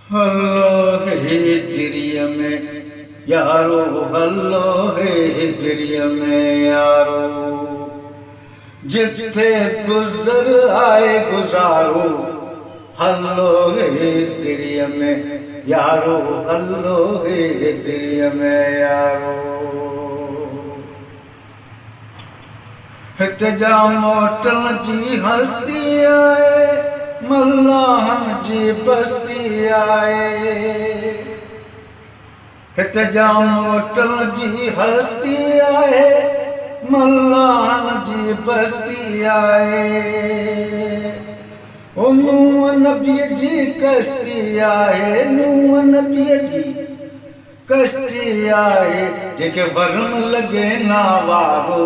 Hello है दरिया में यारो, हल्लो है दरिया में यारो, जिथे गुजर आए गुजारो। हल्लो है दरिया में यारो, हल्लो है दरिया में यारो। हितजा मोटल जी हस्ती आए, मल्लाहन जी बस्ती आए। हितजा मोटल जी हस्ती आए, मल्लाहन जी बस्ती आए। ओ नूह नबी जी कश्ती आए, नूह नबी जी कश्ती आए, जेके वरम लगे ना वारो।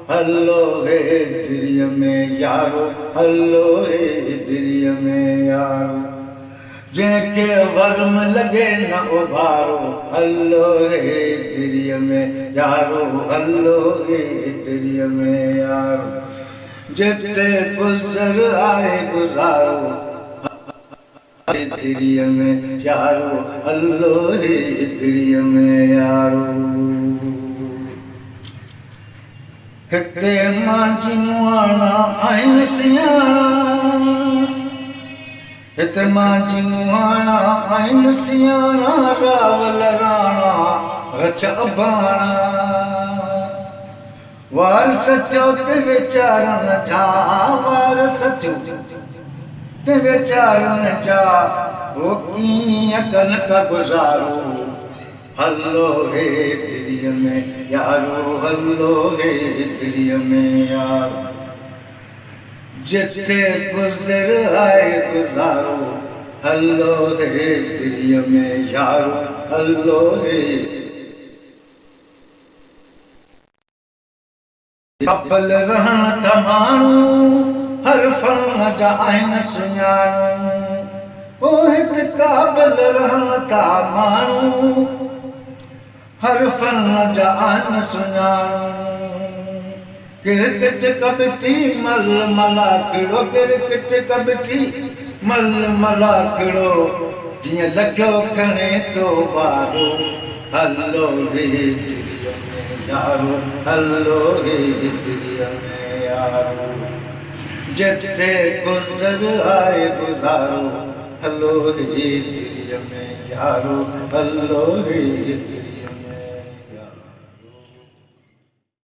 हल्लो है दरिया में यारो, हल्लो है दरिया में यारो, जेके वर्म लगे न उभारो। हल्लो है दरिया में यारो, हल्लो है दरिया में यारो, जिते गुजर आए गुजारो। दरिया में यारो, हल्लो है दरिया में यारो। हिते मांझी मुआना आइन सियाना, हिते मांझी मुआना आइन सियाना, रावल राणा रच अबाणा। वार सचो ते विचारन जा, वार सचो ते विचारन जा, वो कीअं कन का गुजारो। हल्लो है दरिया में यारो, हल्लो है दरिया में यारो, जिथे गुजर आए गुजारो। हल्लो है दरिया में यारो, हल्लो है। क़बल रहन था माण्हू, हर फन जा आहिनि सुञाणू। ओ हित क़ाबिल रहन था माण्हू, हर फन जा आहिनि सुञाणू। किरकिट कबठी मल मलाखड़ो, किरकिट कबठी मल मलाखड़ो, जीअं लखियो खणे तो वारो। हल्लो है दरिया में यारो, हल्लो है दरिया में यारो, जिथे गुजर आए गुजारो। हल्लो है दरिया में यारो, हल्लो है दरिया